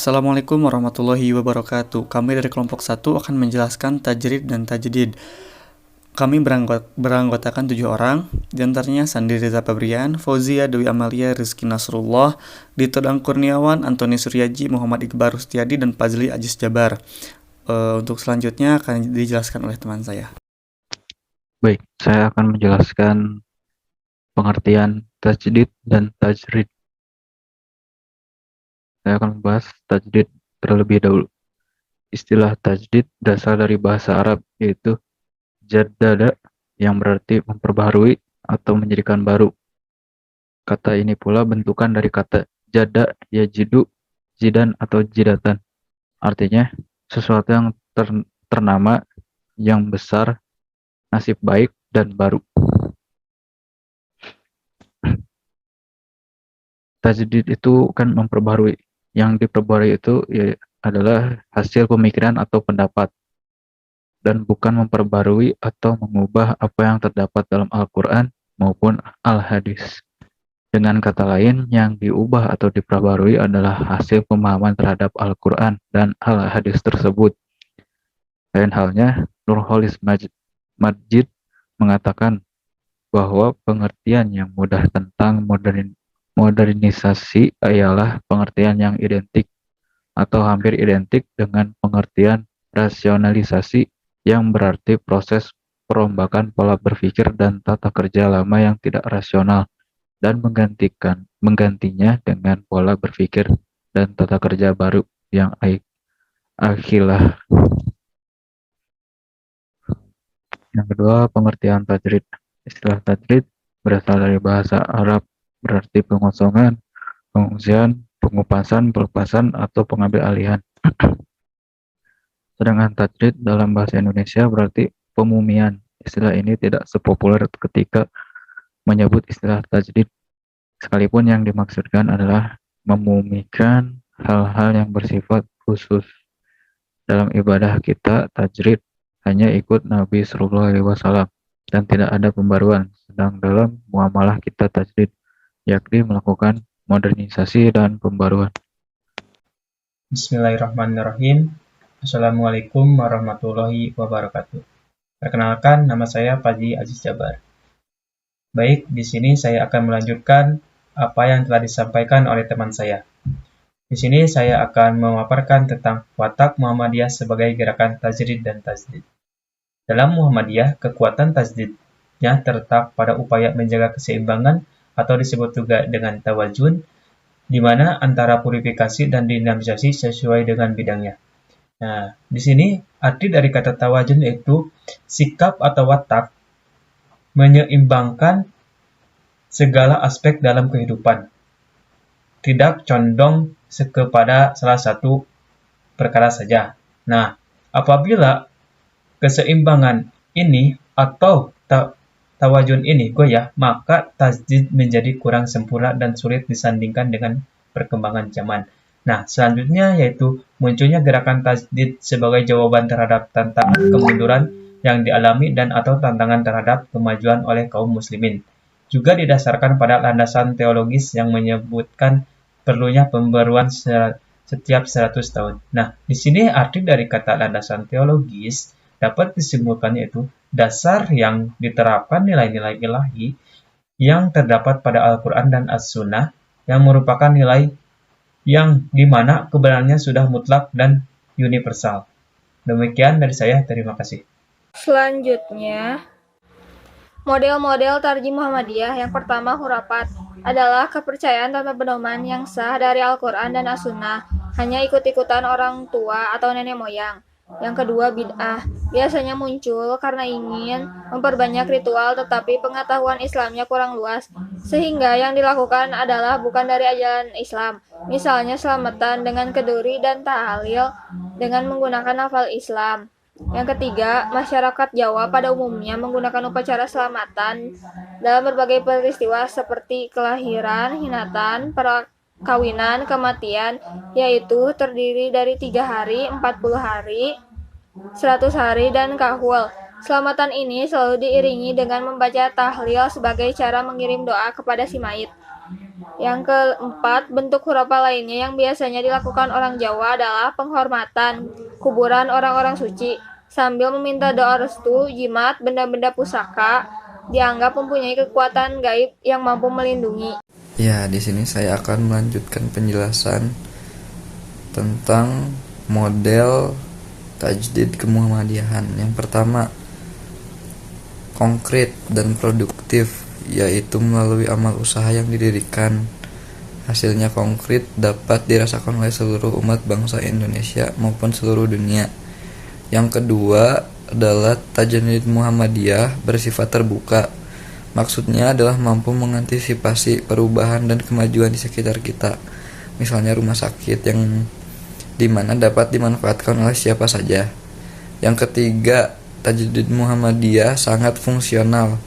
Assalamualaikum warahmatullahi wabarakatuh. Kami dari kelompok 1 akan menjelaskan tajrid dan tajdid. Kami beranggotakan 7 orang, diantaranya Sandi Reza Pabrian, Fauzia Dewi Amalia, Rizky Nasrullah, Dito Dang Kurniawan, Antoni Suryaji, Muhammad Iqbal Rustiadi, dan Fazli Ajis Jabar. Untuk selanjutnya akan dijelaskan oleh teman saya. Baik, saya akan menjelaskan pengertian tajdid dan tajrid. Saya akan membahas tajdid terlebih dahulu. Istilah tajdid berasal dari bahasa Arab, yaitu jaddada, yang berarti memperbaharui atau menjadikan baru. Kata ini pula bentukan dari kata jada, yajidu, jidan atau jidatan. Artinya, sesuatu yang ternama, yang besar, nasib baik, dan baru. Tajdid itu kan memperbarui. Yang diperbarui itu adalah hasil pemikiran atau pendapat, dan bukan memperbarui atau mengubah apa yang terdapat dalam Al-Quran maupun Al-Hadis. Dengan kata lain, yang diubah atau diperbarui adalah hasil pemahaman terhadap Al-Quran dan Al-Hadis tersebut. Lain halnya, Nurholis Majid mengatakan bahwa pengertian yang mudah tentang modernisasi ialah pengertian yang identik atau hampir identik dengan pengertian rasionalisasi, yang berarti proses perombakan pola berpikir dan tata kerja lama yang tidak rasional dan menggantinya dengan pola berpikir dan tata kerja baru yang akhilah. Yang kedua, pengertian tajrid. Istilah tajrid berasal dari bahasa Arab, berarti pengosongan, pengungsian, pengupasan, pelepasan, atau pengambil alihan. Sedangkan tajrid dalam bahasa Indonesia berarti pemumian. Istilah ini tidak sepopuler ketika menyebut istilah tajdid, sekalipun yang dimaksudkan adalah memumikan hal-hal yang bersifat khusus. Dalam ibadah kita, tajrid hanya ikut Nabi SAW dan tidak ada pembaruan. Sedang dalam muamalah kita tajdid, yakni melakukan modernisasi dan pembaruan. Bismillahirrahmanirrahim. Assalamualaikum warahmatullahi wabarakatuh. Perkenalkan, nama saya Fazli Ajis Jabar. Baik, di sini saya akan melanjutkan apa yang telah disampaikan oleh teman saya. Di sini saya akan memaparkan tentang watak Muhammadiyah sebagai gerakan tajrid dan tajdid. Dalam Muhammadiyah, kekuatan tajdidnya terletak pada upaya menjaga keseimbangan atau disebut juga dengan tawazun, di mana antara purifikasi dan dinamisasi sesuai dengan bidangnya. Nah, di sini arti dari kata tawazun yaitu sikap atau watak menyeimbangkan segala aspek dalam kehidupan, tidak condong kepada salah satu perkara saja. Nah, apabila keseimbangan ini atau tawazun ini goyah, maka tajdid menjadi kurang sempurna dan sulit disandingkan dengan perkembangan zaman. Nah, selanjutnya yaitu munculnya gerakan tajdid sebagai jawaban terhadap tantangan kemunduran yang dialami dan atau tantangan terhadap kemajuan oleh kaum muslimin. Juga didasarkan pada landasan teologis yang menyebutkan perlunya pembaruan setiap 100 tahun. Nah, di sini arti dari kata landasan teologis dapat disimpulkan yaitu dasar yang diterapkan nilai-nilai ilahi yang terdapat pada Al-Quran dan As-Sunnah, yang merupakan nilai yang dimana kebenarannya sudah mutlak dan universal. Demikian dari saya, terima kasih. Selanjutnya, model-model tarjih Muhammadiyah. Yang pertama, hurapat adalah kepercayaan tanpa pedoman yang sah dari Al-Quran dan As-Sunnah, hanya ikut-ikutan orang tua atau nenek moyang. Yang kedua, bid'ah biasanya muncul karena ingin memperbanyak ritual tetapi pengetahuan Islamnya kurang luas, sehingga yang dilakukan adalah bukan dari ajaran Islam. Misalnya selamatan dengan keduri dan tahlil dengan menggunakan lafal Islam. Yang ketiga, masyarakat Jawa pada umumnya menggunakan upacara selamatan dalam berbagai peristiwa seperti kelahiran, hinatan, perkawinan, kematian, yaitu terdiri dari 3 hari, 40 hari, 100 hari, dan kahul. Selamatan ini selalu diiringi dengan membaca tahlil sebagai cara mengirim doa kepada si mayit. Yang keempat, bentuk hurufal lainnya yang biasanya dilakukan orang Jawa adalah penghormatan, kuburan orang-orang suci, sambil meminta doa restu, jimat, benda-benda pusaka, dianggap mempunyai kekuatan gaib yang mampu melindungi. Ya, di sini saya akan melanjutkan penjelasan tentang model tajdid kemuhammadiyahan. Yang pertama, konkret dan produktif, yaitu melalui amal usaha yang didirikan. Hasilnya konkret dapat dirasakan oleh seluruh umat bangsa Indonesia maupun seluruh dunia. Yang kedua adalah tajdid Muhammadiyah bersifat terbuka. Maksudnya adalah mampu mengantisipasi perubahan dan kemajuan di sekitar kita. Misalnya rumah sakit yang dimana dapat dimanfaatkan oleh siapa saja. Yang ketiga, tajdid Muhammadiyah sangat fungsional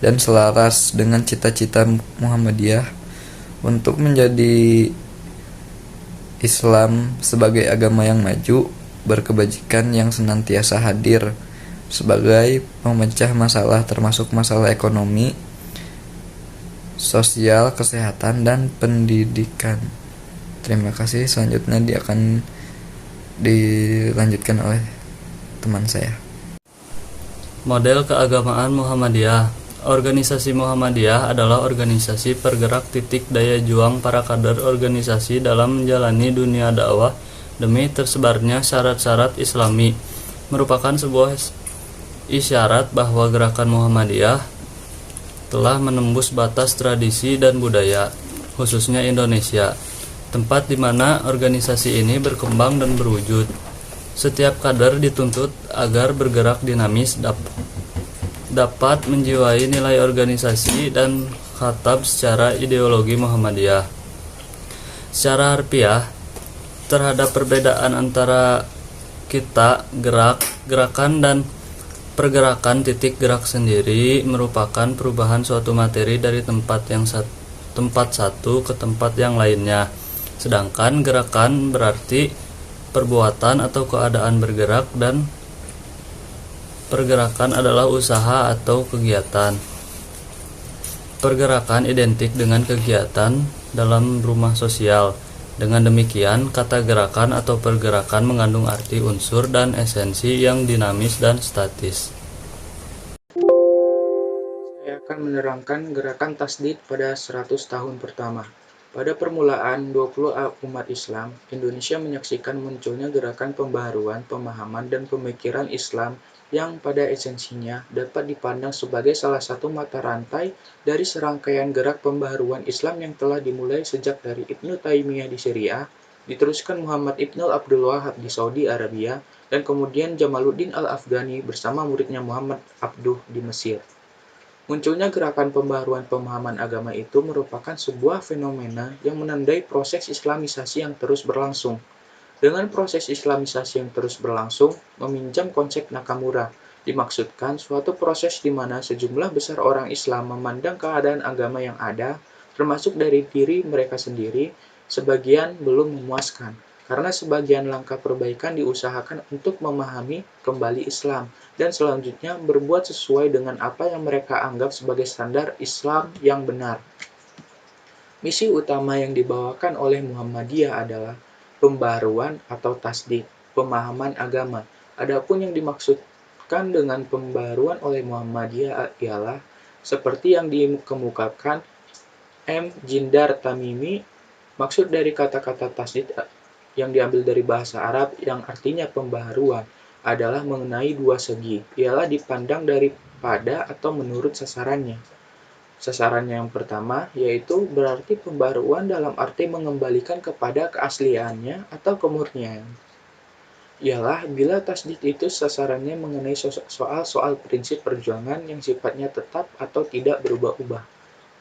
dan selaras dengan cita-cita Muhammadiyah untuk menjadi Islam sebagai agama yang maju, berkebajikan yang senantiasa hadir sebagai pemecah masalah termasuk masalah ekonomi, sosial, kesehatan, dan pendidikan. Terima kasih. Selanjutnya akan dilanjutkan oleh teman saya. Model keagamaan Muhammadiyah. Organisasi Muhammadiyah adalah organisasi pergerak titik daya juang para kader organisasi dalam menjalani dunia dakwah demi tersebarnya syarat-syarat Islami. Merupakan sebuah isyarat bahwa gerakan Muhammadiyah telah menembus batas tradisi dan budaya, khususnya Indonesia, tempat di mana organisasi ini berkembang dan berwujud. Setiap kader dituntut agar bergerak dinamis, dapat menjiwai nilai organisasi dan khatab secara ideologi Muhammadiyah. Secara harfiah, terhadap perbedaan antara kita, gerakan dan pergerakan titik gerak sendiri merupakan perubahan suatu materi dari tempat satu ke tempat yang lainnya. Sedangkan gerakan berarti perbuatan atau keadaan bergerak dan pergerakan adalah usaha atau kegiatan. Pergerakan identik dengan kegiatan dalam rumah sosial. Dengan demikian, kata gerakan atau pergerakan mengandung arti unsur dan esensi yang dinamis dan statis. Saya akan menerangkan gerakan tasdid pada 100 tahun pertama. Pada permulaan 20 umat Islam, Indonesia menyaksikan munculnya gerakan pembaharuan, pemahaman, dan pemikiran Islam yang pada esensinya dapat dipandang sebagai salah satu mata rantai dari serangkaian gerak pembaharuan Islam yang telah dimulai sejak dari Ibnu Taimiyah di Syria, diteruskan Muhammad Ibn Abdul Wahhab di Saudi Arabia, dan kemudian Jamaluddin Al-Afghani bersama muridnya Muhammad Abduh di Mesir. Munculnya gerakan pembaharuan pemahaman agama itu merupakan sebuah fenomena yang menandai proses islamisasi yang terus berlangsung. Dengan proses islamisasi yang terus berlangsung, meminjam konsep Nakamura, dimaksudkan suatu proses di mana sejumlah besar orang Islam memandang keadaan agama yang ada, termasuk dari diri mereka sendiri, sebagian belum memuaskan, karena sebagian langkah perbaikan diusahakan untuk memahami kembali Islam, dan selanjutnya berbuat sesuai dengan apa yang mereka anggap sebagai standar Islam yang benar. Misi utama yang dibawakan oleh Muhammadiyah adalah pembaharuan atau tasdid, pemahaman agama. Adapun yang dimaksudkan dengan pembaharuan oleh Muhammadiyah ialah seperti yang dikemukakan M. Jindar Tamimi. Maksud dari kata-kata tasdid yang diambil dari bahasa Arab yang artinya pembaharuan adalah mengenai dua segi, ialah dipandang daripada atau menurut sasarannya. Sasarannya yang pertama yaitu berarti pembaruan dalam arti mengembalikan kepada keasliannya atau kemurnian. Ialah bila tasdid itu sasarannya mengenai soal prinsip perjuangan yang sifatnya tetap atau tidak berubah-ubah.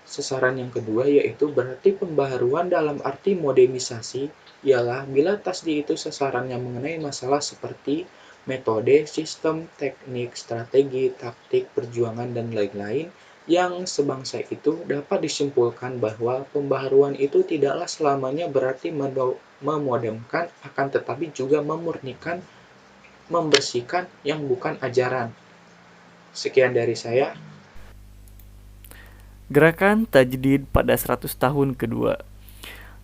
Sasaran yang kedua yaitu berarti pembaharuan dalam arti modernisasi, ialah bila tasdid itu sasarannya mengenai masalah seperti metode, sistem, teknik, strategi, taktik, perjuangan, dan lain-lain, yang sebangsa itu dapat disimpulkan bahwa pembaharuan itu tidaklah selamanya berarti memodemkan, akan tetapi juga memurnikan, membersihkan yang bukan ajaran. Sekian dari saya. Gerakan Tajdid pada 100 tahun kedua.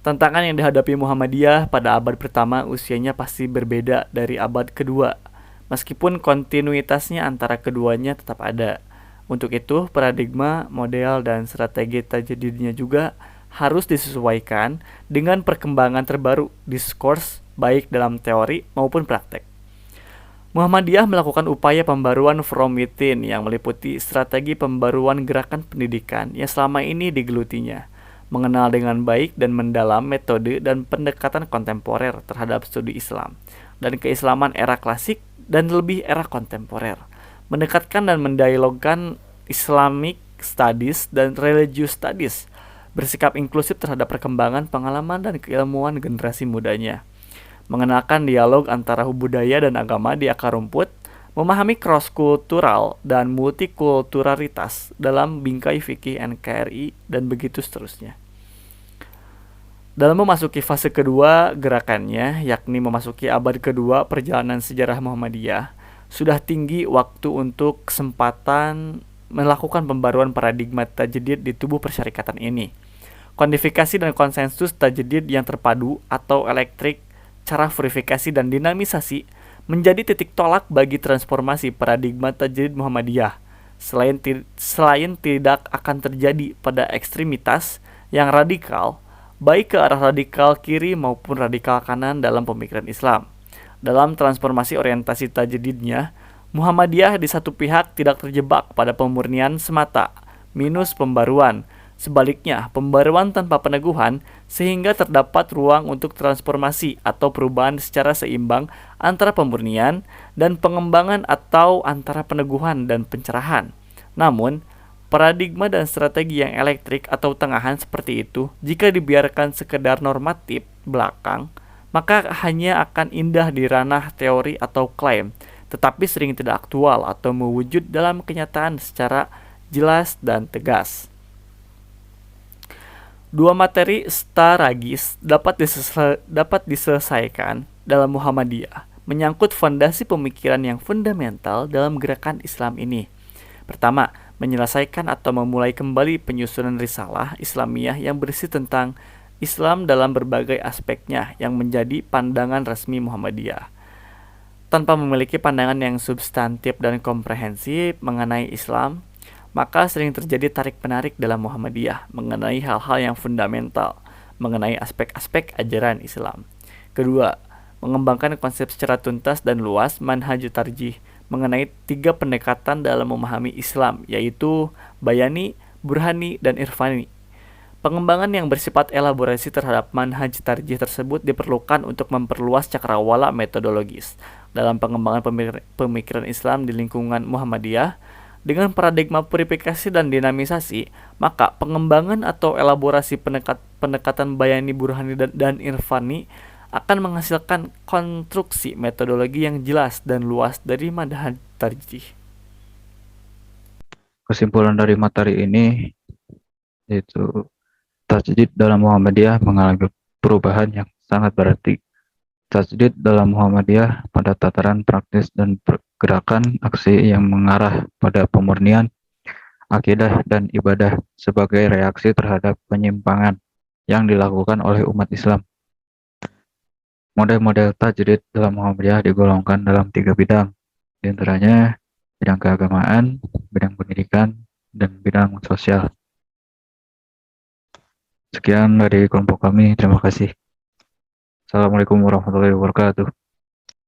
Tantangan yang dihadapi Muhammadiyah pada abad pertama usianya pasti berbeda dari abad kedua, meskipun kontinuitasnya antara keduanya tetap ada. Untuk itu, paradigma, model, dan strategi tajdidnya juga harus disesuaikan dengan perkembangan terbaru diskurs baik dalam teori maupun praktek. Muhammadiyah melakukan upaya pembaruan from within yang meliputi strategi pembaruan gerakan pendidikan yang selama ini digelutinya, mengenal dengan baik dan mendalam metode dan pendekatan kontemporer terhadap studi Islam dan keislaman era klasik dan lebih era kontemporer, mendekatkan dan mendialogkan Islamic Studies dan Religious Studies, bersikap inklusif terhadap perkembangan pengalaman dan keilmuan generasi mudanya, mengenalkan dialog antara budaya dan agama di akar rumput, memahami cross-kultural dan multikulturalitas dalam bingkai fikih NKRI, dan begitu seterusnya. Dalam memasuki fase kedua gerakannya, yakni memasuki abad kedua perjalanan sejarah Muhammadiyah, sudah tinggi waktu untuk kesempatan melakukan pembaruan paradigma tajdid di tubuh persyarikatan ini. Kodifikasi dan konsensus tajdid yang terpadu atau elektrik, cara verifikasi dan dinamisasi menjadi titik tolak bagi transformasi paradigma tajdid Muhammadiyah. Selain tidak akan terjadi pada ekstremitas yang radikal, baik ke arah radikal kiri maupun radikal kanan dalam pemikiran Islam. Dalam transformasi orientasi tajdidnya, Muhammadiyah di satu pihak tidak terjebak pada pemurnian semata minus pembaruan. Sebaliknya, pembaruan tanpa peneguhan sehingga terdapat ruang untuk transformasi atau perubahan secara seimbang antara pemurnian dan pengembangan atau antara peneguhan dan pencerahan. Namun, paradigma dan strategi yang elektrik atau tengahan seperti itu, jika dibiarkan sekedar normatif belakang, maka hanya akan indah di ranah teori atau klaim, tetapi sering tidak aktual atau mewujud dalam kenyataan secara jelas dan tegas. Dua materi strategis dapat diselesaikan dalam Muhammadiyah, menyangkut fondasi pemikiran yang fundamental dalam gerakan Islam ini. Pertama, menyelesaikan atau memulai kembali penyusunan risalah Islamiyah yang berisi tentang Islam dalam berbagai aspeknya yang menjadi pandangan resmi Muhammadiyah. Tanpa memiliki pandangan yang substantif dan komprehensif mengenai Islam, maka sering terjadi tarik-menarik dalam Muhammadiyah mengenai hal-hal yang fundamental, mengenai aspek-aspek ajaran Islam. Kedua, mengembangkan konsep secara tuntas dan luas manhaj tarjih mengenai 3 pendekatan dalam memahami Islam, yaitu bayani, burhani, dan irfani. Pengembangan yang bersifat elaborasi terhadap manhaj tarjih tersebut diperlukan untuk memperluas cakrawala metodologis dalam pengembangan pemikiran Islam di lingkungan Muhammadiyah. Dengan paradigma purifikasi dan dinamisasi, maka pengembangan atau elaborasi pendekatan bayani, burhani, dan irfani akan menghasilkan konstruksi metodologi yang jelas dan luas dari manhaj tarjih. Kesimpulan dari materi ini yaitu tajdid dalam Muhammadiyah mengalami perubahan yang sangat berarti. Tajdid dalam Muhammadiyah pada tataran praktis dan gerakan aksi yang mengarah pada pemurnian akidah dan ibadah sebagai reaksi terhadap penyimpangan yang dilakukan oleh umat Islam. Model-model tajdid dalam Muhammadiyah digolongkan dalam 3 bidang, di antaranya bidang keagamaan, bidang pendidikan, dan bidang sosial. Sekian dari kelompok kami, terima kasih. Assalamualaikum warahmatullahi wabarakatuh.